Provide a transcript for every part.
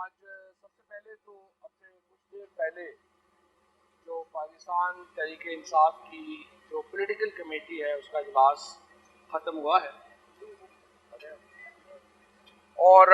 आज सबसे पहले तो अब से कुछ देर पहले जो पाकिस्तान तहरीक इंसाफ की जो पॉलिटिकल कमेटी है उसका इजलास ख़त्म हुआ है और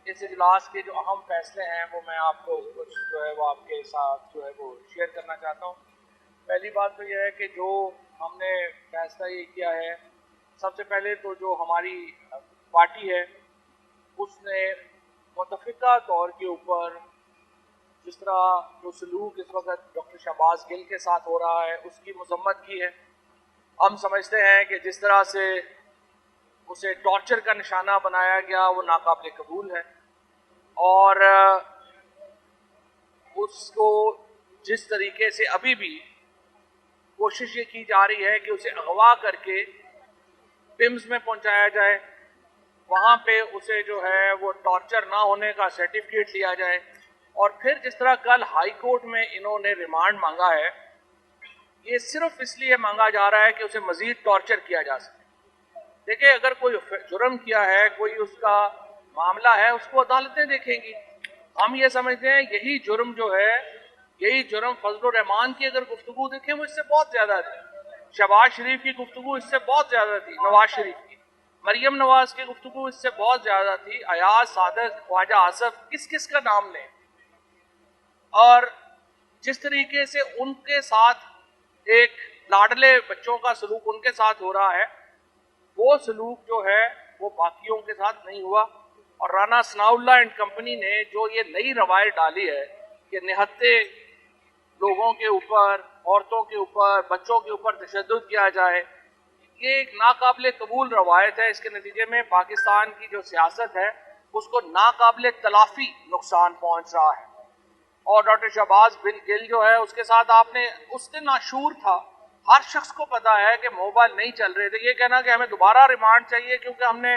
इस इजलास के जो अहम फैसले हैं वो मैं आपको कुछ जो है वो आपके साथ जो है वो शेयर करना चाहता हूँ। पहली बात तो यह है कि जो हमने फैसला ये किया है, सबसे पहले तो जो हमारी पार्टी है उसने मुतफ़िका तौर के ऊपर जिस तरह जो सलूक इस वक्त डॉक्टर शहबाज गिल के साथ हो रहा है उसकी मजम्मत की है। हम समझते हैं कि जिस तरह से उसे टॉर्चर का निशाना बनाया गया वो नाकाबिल कबूल है और उसको जिस तरीके से अभी भी कोशिश ये की जा रही है कि उसे अगवा करके पिम्स में पहुंचाया जाए, वहाँ पे उसे जो है वो टॉर्चर ना होने का सर्टिफिकेट लिया जाए और फिर जिस तरह कल हाई कोर्ट में इन्होंने रिमांड मांगा है, ये सिर्फ इसलिए मांगा जा रहा है कि उसे मजीद टॉर्चर किया जा सके। देखिए, अगर कोई जुर्म किया है, कोई उसका मामला है, उसको अदालतें देखेंगी। हम ये समझते हैं यही जुर्म जो है, यही जुर्म फजलुर रहमान की अगर गुफ्तगू देखें वो इससे बहुत ज़्यादा थी, शहबाज शरीफ की गुफ्तगू इससे बहुत ज़्यादा थी, नवाज शरीफ की, मरियम नवाज की गुफ्तगू इससे बहुत ज़्यादा थी, अयाज, सादत, ख्वाजा आसफ, किस किस का नाम लें। और जिस तरीके से उनके साथ एक लाडले बच्चों का सलूक उनके साथ हो रहा है, वो सलूक जो है वो बाकियों के साथ नहीं हुआ। और राना सनाउल्लाह एंड कंपनी ने जो ये नई रवायत डाली है कि निहत्ते लोगों के ऊपर, औरतों के ऊपर, बच्चों के ऊपर तशद्दुद किया जाए, ये एक नाकाबिल कबूल रवायत है। इसके नतीजे में पाकिस्तान की जो सियासत है उसको नाकाबिल तलाफी नुकसान पहुंच रहा है। और डॉक्टर शहबाज गिल जो है उसके साथ आपने उस दिन नाशूर था, हर शख्स को पता है कि मोबाइल नहीं चल रहे थे। ये कहना कि हमें दोबारा रिमांड चाहिए क्योंकि हमने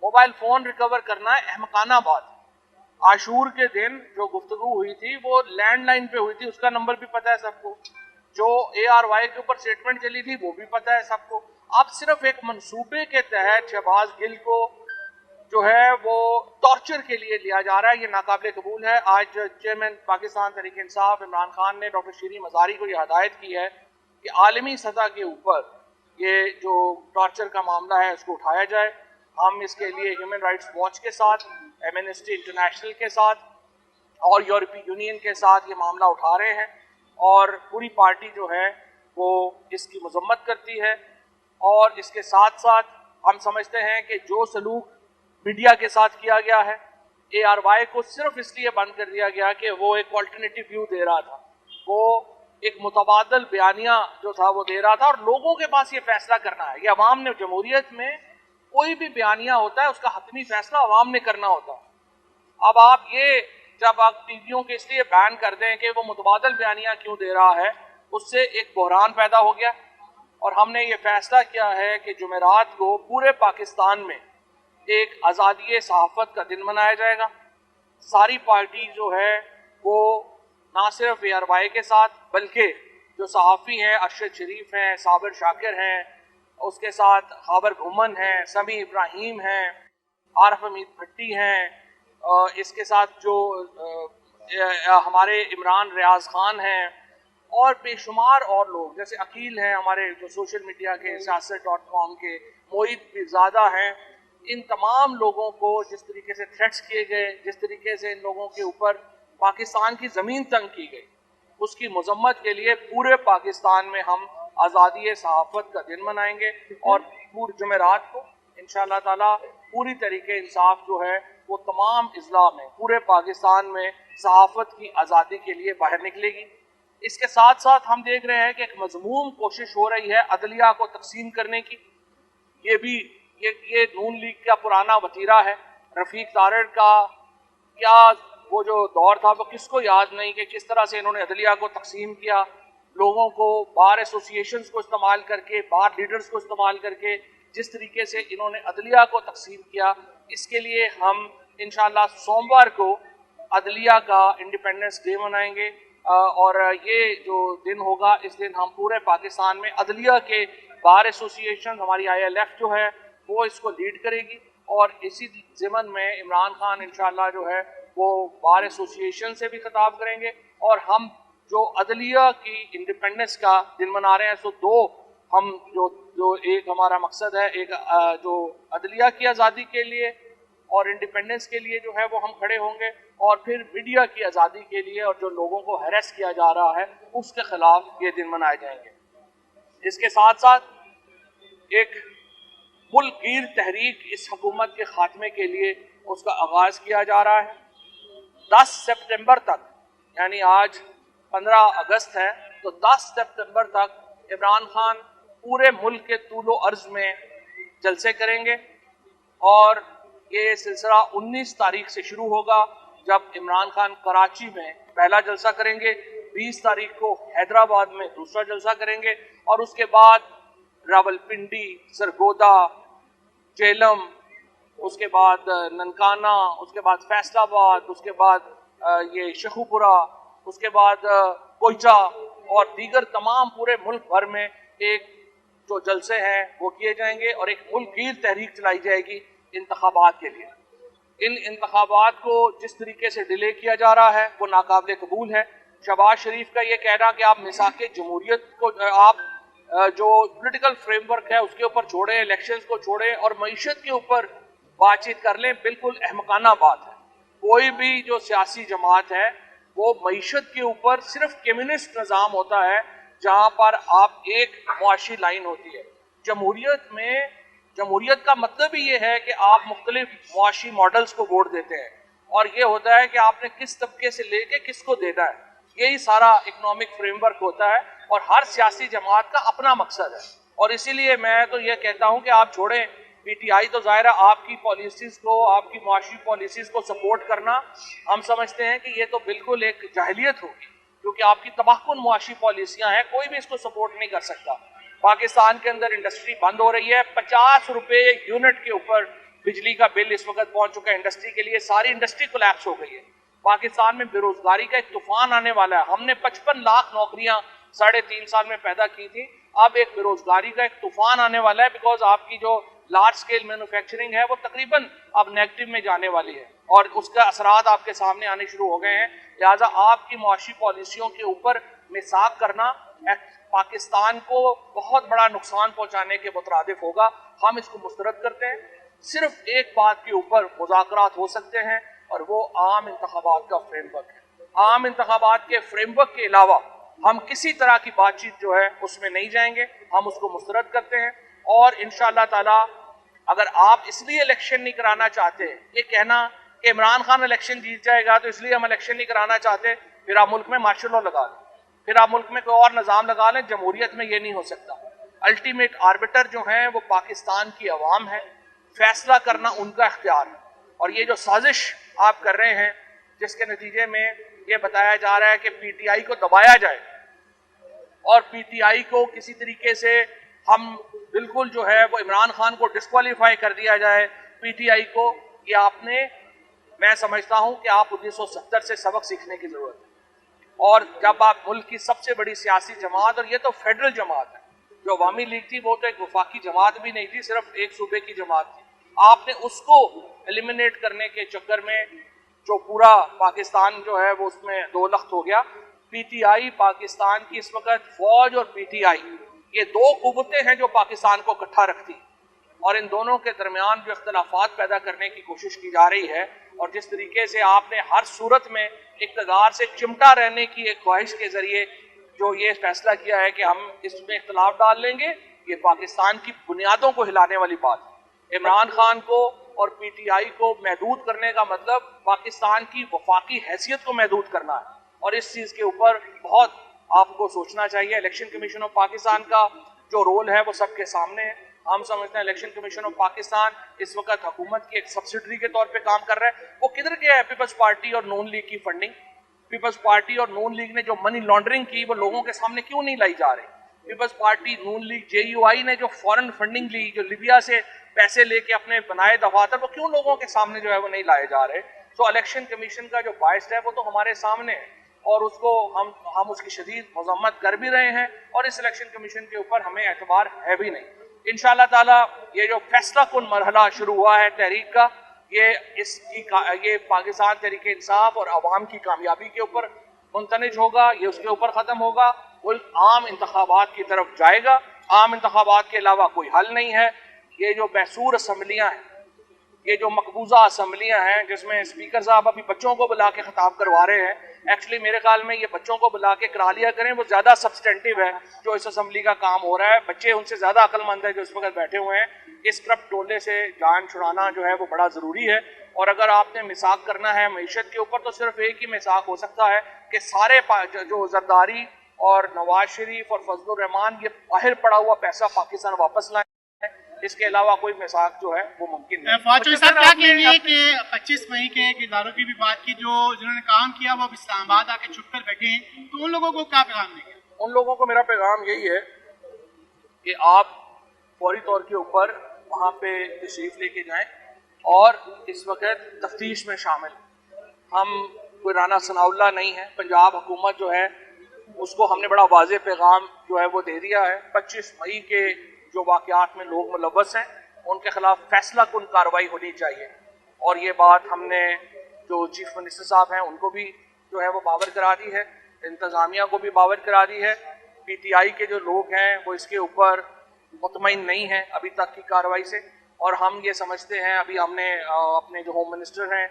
मोबाइल फ़ोन रिकवर करना है, अहमकाना बात। आशूर के दिन जो गुफ्तगू हुई थी वो लैंडलाइन पे हुई थी, उसका नंबर भी पता है सबको। जो ARY के ऊपर स्टेटमेंट चली थी वो भी पता है सबको। अब सिर्फ एक मंसूबे के तहत शहबाज गिल को जो है वो टॉर्चर के लिए लिया जा रहा है, ये नाकाबिल कबूल है। आज चेयरमैन पाकिस्तान तहरीक इंसाफ इमरान खान ने डॉक्टर शीरीन मज़ारी को ये हदायत की है कि आलमी सतह के ऊपर ये जो टॉर्चर का मामला है उसको उठाया जाए। हम इसके लिए ह्यूमन राइट्स वॉच के साथ, एमनेस्टी इंटरनेशनल के साथ और यूरोपीय यूनियन के साथ ये मामला उठा रहे हैं और पूरी पार्टी जो है वो इसकी मजम्मत करती है। और इसके साथ साथ हम समझते हैं कि जो सलूक मीडिया के साथ किया गया है, ARY को सिर्फ इसलिए बंद कर दिया गया कि वो एक ऑल्टरनेटिव व्यू दे रहा था, वो एक मुतबादल बयानिया जो था वो दे रहा था और लोगों के पास ये फैसला करना है। ये अवाम ने, जमहूरियत में कोई भी बयानिया होता है उसका हतमी फैसला अवाम ने करना होता है। अब आप ये जब आप टीवियों के इसलिए बैन कर दें कि वो मुतबादल बयानिया क्यों दे रहा है, उससे एक बहरान पैदा हो गया। और हमने ये फैसला किया है कि जुमेरात को पूरे पाकिस्तान में एक आज़ादी सहाफ़त का दिन मनाया जाएगा। सारी पार्टी जो है वो ना सिर्फ ARY के साथ बल्कि जो सहाफ़ी हैं, अरशद शरीफ हैं, साबिर शाकिर हैं, उसके साथ खाबर घुमन हैं, समी इब्राहिम हैं, आरफ हमीद भट्टी हैं, इसके साथ जो हमारे इमरान रियाज खान हैं और बेशुमार और लोग जैसे अकील हैं, हमारे जो सोशल मीडिया के siyaset.com के मोहित पीरज़ादा हैं, इन तमाम लोगों को जिस तरीके से थ्रेट्स किए गए, जिस तरीके से इन लोगों के ऊपर पाकिस्तान की ज़मीन तंग की गई, उसकी मजम्मत के लिए पूरे पाकिस्तान में हम आज़ादी सहाफ़त का दिन मनाएंगे। और पूरे जुमेरात को इंशाअल्लाह ताला पूरी तरीके इंसाफ जो है वो तमाम अज़ला में, पूरे पाकिस्तान में सहाफ़त की आज़ादी के लिए बाहर निकलेगी। इसके साथ साथ हम देख रहे हैं कि एक मज़मूम कोशिश हो रही है अदलिया को तकसीम करने की। ये भी ये नून लीग का पुराना वतीरा है। रफ़ीक तारड़ का क्या वो जो दौर था वो किसको याद नहीं कि किस तरह से इन्होंने अदलिया को तकसीम किया, लोगों को बार एसोसिएशंस को इस्तेमाल करके, बार लीडर्स को इस्तेमाल करके जिस तरीके से इन्होंने अदलिया को तकसीम किया। इसके लिए हम इंशाअल्लाह सोमवार को अदलिया का इंडिपेंडेंस डे मनाएंगे और ये जो दिन होगा इस दिन हम पूरे पाकिस्तान में अदलिया के बार एसोसिएशन, हमारी ILF जो है वो इसको लीड करेगी और इसी ज़िमन में इमरान खान इंशाअल्लाह जो है वो बार एसोसिएशन से भी खिताब करेंगे। और हम जो अदलिया की इंडिपेंडेंस का दिन मना रहे हैं, सो दो हम जो एक हमारा मकसद है, एक जो अदलिया की आज़ादी के लिए और इंडिपेंडेंस के लिए जो है वो हम खड़े होंगे, और फिर मीडिया की आज़ादी के लिए और जो लोगों को हैरेस किया जा रहा है उसके खिलाफ ये दिन मनाए जाएंगे। इसके साथ साथ एक मुल्कगीर तहरीक इस हुकूमत के खात्मे के लिए उसका आगाज़ किया जा रहा है। 10 सितंबर तक, यानी आज 15 अगस्त है, तो 10 सितंबर तक इमरान खान पूरे मुल्क के तूलो अर्ज में जलसे करेंगे। और ये सिलसिला 19 तारीख से शुरू होगा, जब इमरान खान कराची में पहला जलसा करेंगे, 20 तारीख को हैदराबाद में दूसरा जलसा करेंगे, और उसके बाद रावलपिंडी, सरगोदा, जेलम, उसके बाद ननकाना, उसके बाद फैसलाबाद, उसके बाद ये शेखुपुरा, उसके बाद कोयटा और दीगर तमाम पूरे मुल्क भर में एक जो जलसे हैं वो किए जाएंगे, और एक मुल्कगीर तहरीक चलाई जाएगी इंतखाबात के लिए। इन इंतखाबात को जिस तरीके से डिले किया जा रहा है वो नाकाबिल कबूल है। शहबाज शरीफ का ये कहना कि आप मिसाक जमहूरियत को, आप जो पॉलिटिकल फ्रेमवर्क है उसके ऊपर छोड़ें, इलेक्शंस को छोड़ें और मईशत के ऊपर बातचीत कर लें, बिल्कुल अहमकाना बात है। कोई भी जो सियासी जमात है वो मईशत के ऊपर सिर्फ कम्युनिस्ट निज़ाम होता है जहाँ पर आप एक मुआशी लाइन होती है। जमहूरियत का मतलब ही ये है कि आप मुख्तलिफ मुआशी मॉडल्स को वोट देते हैं, और ये होता है कि आपने किस तबके से लेके किसको देना है, यही सारा इकोनॉमिक फ्रेमवर्क होता है, और हर सियासी जमात का अपना मकसद है। और इसीलिए मैं तो ये कहता हूँ कि आप छोड़ें पीटीआई, तो ज़ाहिर है आपकी पॉलिसीज़ को, आपकी मुआशी पॉलिसीज़ को सपोर्ट करना हम समझते हैं कि ये तो बिल्कुल एक जाहिलियत होगी, क्योंकि आपकी तबाहकुन मुआशी पॉलिसियाँ हैं, कोई भी इसको सपोर्ट नहीं कर सकता। पाकिस्तान के अंदर इंडस्ट्री बंद हो रही है, 50 रुपये यूनिट के ऊपर बिजली का बिल इस वक्त पहुंच चुका है इंडस्ट्री के लिए, सारी इंडस्ट्री कोलैप्स हो गई है। पाकिस्तान में बेरोजगारी का एक तूफान आने वाला है। हमने 55 लाख नौकरियां 3.5 साल में पैदा की थी, अब एक बेरोजगारी का एक तूफान आने वाला है, बिकॉज आपकी जो लार्ज स्केल मैन्युफैक्चरिंग है वो तकरीबन अब नेगेटिव में जाने वाली है, और उसका असरात आपके सामने आने शुरू हो गए हैं। लिहाजा आपकी मुआशी पॉलिसियों के ऊपर मिसाक करना पाकिस्तान को बहुत बड़ा नुकसान पहुंचाने के मुतरादिफ होगा। हम इसको मुस्तरद करते हैं। सिर्फ एक बात के ऊपर मुज़ाकरात हो सकते हैं, और वो आम इंतखाबात का फ्रेमवर्क है। आम इंतखाबात के फ्रेमवर्क के अलावा हम किसी तरह की बातचीत जो है उसमें नहीं जाएंगे, हम उसको मुस्तरद करते हैं। और इंशाअल्लाह ताला अगर आप इसलिए इलेक्शन नहीं कराना चाहते, ये कहना कि इमरान खान इलेक्शन जीत जाएगा तो इसलिए हम इलेक्शन नहीं कराना चाहते, फिर आप मुल्क में मार्शल लॉ लगा लें, फिर आप मुल्क में कोई और निज़ाम लगा लें। जमहूरियत में ये नहीं हो सकता। अल्टीमेट आर्बिटर जो हैं वो पाकिस्तान की अवाम है, फैसला करना उनका इख्तियार है। और ये जो साजिश आप कर रहे हैं जिसके नतीजे में ये बताया जा रहा है कि पीटीआई को दबाया जाए और पीटीआई को किसी तरीके से हम बिल्कुल जो है वो इमरान खान को डिस्क्वालीफाई कर दिया जाए पीटीआई को, ये आपने, मैं समझता हूं कि आप 1970 से सबक सीखने की जरूरत है। और जब आप मुल्क की सबसे बड़ी सियासी जमात, और ये तो फेडरल जमात है, जो अवामी लीग थी वो तो एक वफाकी जमात भी नहीं थी, सिर्फ एक सूबे की जमात थी, आपने उसको एलिमिनेट करने के चक्कर में जो पूरा पाकिस्तान जो है वो उसमें दो लख्त हो गया। पीटीआई पाकिस्तान की इस वक्त फौज और पीटीआई ये दो कुव्वतें हैं जो पाकिस्तान को इकट्ठा रखती, और इन दोनों के दरमियान जो इख्तलाफात पैदा करने की कोशिश की जा रही है, और जिस तरीके से आपने हर सूरत में इक़्तिदार से चिमटा रहने की एक ख्वाहिश के जरिए जो ये फैसला किया है कि हम इसमें इख्तलाफ डाल लेंगे, ये पाकिस्तान की बुनियादों को हिलाने वाली बात है। इमरान खान को और पीटीआई को महदूद करने का मतलब पाकिस्तान की वफाकी हैसियत को महदूद करना है, और इस चीज़ के ऊपर बहुत आपको सोचना चाहिए। इलेक्शन कमीशन ऑफ पाकिस्तान का जो रोल है वो सबके सामने है। हम समझते हैं इलेक्शन कमीशन ऑफ पाकिस्तान इस वक्त हुकूमत की एक सब्सिडरी के तौर पे काम कर रहा है। वो किधर गया है पीपल्स पार्टी और नून लीग की फंडिंग? पीपल्स पार्टी और नून लीग ने जो मनी लॉन्ड्रिंग की वो लोगों के सामने क्यों नहीं लाई जा रही? पीपल्स पार्टी, नून लीग, जेयूआई ने जो फॉरेन फंडिंग ली, जो लिबिया से पैसे लेके अपने बनाए दफातर, वो क्यों लोगों के सामने जो है वो नहीं लाए जा रहे? तो इलेक्शन कमीशन का जो बायस है वो तो हमारे सामने है, और उसको हम उसकी शदीद मजम्मत कर भी रहे हैं, और इस इलेक्शन कमीशन के ऊपर हमें एतबार है भी नहीं। इंशाअल्लाह ताला ये जो फैसला कुन मरहला शुरू हुआ है तहरीक का, ये पाकिस्तान तहरीक इंसाफ और अवाम की कामयाबी के ऊपर मुंतनिज होगा, ये उसके ऊपर ख़त्म होगा। मुल्क आम इंतखाबात की तरफ जाएगा। आम इंतखाबात के अलावा कोई हल नहीं है। ये जो बैसूर असम्बलियाँ हैं, ये जो मकबूजा असम्बलियाँ हैं जिसमें स्पीकर साहब अभी बच्चों को बुला के खिताब करवा रहे हैं, एक्चुअली मेरे ख्याल में ये बच्चों को बुला के करा लिया करें, वो ज़्यादा सब्सटेंटिव है जो इस असम्बली का काम हो रहा है। बच्चे उनसे ज़्यादा अक्लमंद है जो इस वक्त बैठे हुए हैं। इस करप्ट टोले से जान छुड़ाना जो है वो बड़ा ज़रूरी है। और अगर आपने मिसाक करना है मईशत के ऊपर तो सिर्फ एक ही मिसाक हो सकता है कि सारे जो जरदारी और नवाज शरीफ और फजलुर रहमान ये बाहर पड़ा हुआ पैसा पाकिस्तान वापस लाए। इसके अलावा कोई मिसाक जो है वो मुमकिन नहीं। फौज साहब क्या कहेंगे कि 25 मई के किरदारों की भी बात की, जो जिन्होंने काम किया वो अब इस्लामाबाद आके छुप कर बैठे हैं, तो उन लोगों को क्या पैगाम देंगे? उन लोगों को मेरा पैगाम यही है कि आप फौरी तौर के ऊपर वहाँ पे तशरीफ लेके जाएं और इस वक्त तफ्तीश में शामिल। हम कोई राना सनाउल्ला नहीं है। पंजाब हुकूमत जो है उसको हमने बड़ा वाज़ेह पैगाम जो है वो दे दिया है। 25 मई के जो वाक़यात में लोग मुलव्वस हैं उनके खिलाफ फैसला कुन कार्रवाई होनी चाहिए। और ये बात हमने जो चीफ मिनिस्टर साहब हैं उनको भी जो है वो बावर करा दी है, इंतज़ामिया को भी बावर करा दी है। PTI के जो लोग हैं वो इसके ऊपर मुतमईन नहीं हैं अभी तक की कार्रवाई से। और हम ये समझते हैं, अभी हमने अपने जो होम मिनिस्टर हैं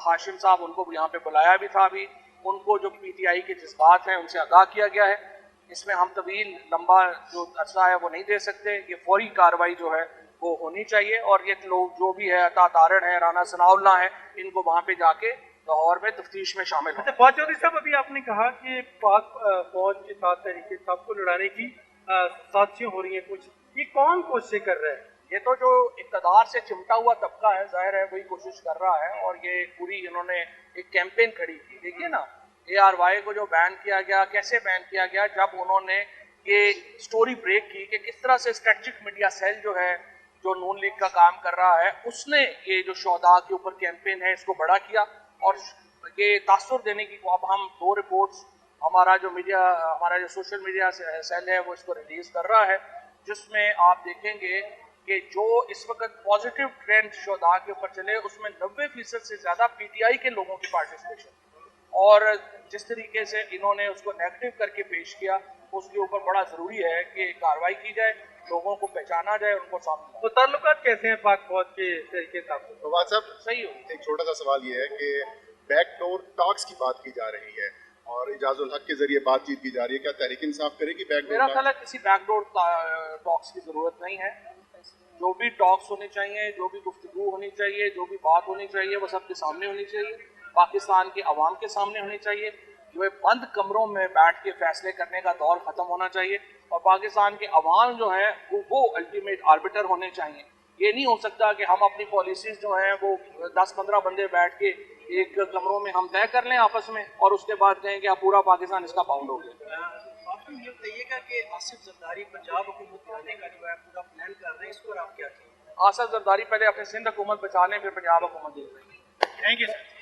हाशिम साहब, उनको यहाँ पे बुलाया भी था। अभी उनको जो PTI के जज्बात हैं उनसे आगाह किया गया है। इसमें हम तवील लंबा जो अर्सा है वो नहीं दे सकते। ये फौरी कार्रवाई जो है वो होनी चाहिए। और ये लोग जो भी है अता तारड़ है, राना सनाउल्ला है, इनको वहाँ पे जाके लाहौर में तफ्तीश में शामिल हो। अच्छा फौज चौधरी साहब, अभी आपने कहा कि पाक फौज के साथ तरीके साहब को लड़ाने की साजिशें हो रही हैं कुछ, ये कौन कोशिश कर रहा है? ये तो जो इक़्तिदार से चिमटा हुआ तबका है, जाहिर है वही कोशिश कर रहा है। और ये पूरी इन्होंने एक कैंपेन खड़ी की। देखिए ना, ARY को जो बैन किया गया, कैसे बैन किया गया, जब उन्होंने ये स्टोरी ब्रेक की कि किस तरह से स्ट्रेटजिक मीडिया सेल जो है, जो नून लीग का काम कर रहा है, उसने ये जो शोहदा के ऊपर कैंपेन है इसको बड़ा किया। और ये तासुर देने की, अब हम 2 रिपोर्ट्स हमारा जो सोशल मीडिया सेल है वो इसको रिलीज कर रहा है, जिसमें आप देखेंगे कि जो इस वक्त पॉजिटिव ट्रेंड शोहदा के ऊपर चले उसमें 90% से ज़्यादा PTI के लोगों की पार्टिसिपेशन। और जिस तरीके से इन्होंने उसको नेगेटिव करके पेश किया, उसके ऊपर बड़ा ज़रूरी है कि कार्रवाई की जाए, लोगों को पहचाना जाए, उनको सामने। तो ताल्लुकात कैसे हैं पाक फौज के तरीके साहब? तो बात साहब सही हो। एक छोटा सा सवाल ये है कि बैकडोर टॉक्स की बात की जा रही है और इजाजुल हक के जरिए बातचीत की जा रही है, क्या तहरीक इंसाफ करेगी बैकडोर? मेरा ख्याल है किसी बैकडोर टॉक्स की ज़रूरत नहीं है। जो भी टॉक्स होने चाहिए, जो भी गुफ्तगू होनी चाहिए, जो भी बात होनी चाहिए वो सबके सामने होनी चाहिए, पाकिस्तान के अवाम के सामने होनी चाहिए। जो बंद कमरों में बैठ के फैसले करने का दौर ख़त्म होना चाहिए और पाकिस्तान के अवाम जो है वो अल्टीमेट आर्बिटर होने चाहिए। ये नहीं हो सकता कि हम अपनी पॉलिसीज़ जो हैं वो 10-15 बंदे बैठ के एक कमरों में हम तय कर लें आपस में और उसके बाद कहें कि पूरा पाकिस्तान इसका पाउंड हो गया। आपको ये बताइएगा कि आसिफ जरदारी पंजाब हुकूमत लाने का जो है पूरा प्लान कर रहे हैं, इस पर आप क्या कहेंगे? आसिफ जरदारी पहले अपने सिंध हुकूमत बचा लें, फिर पंजाब हुकूमत देख लेंगे। Thank you sir.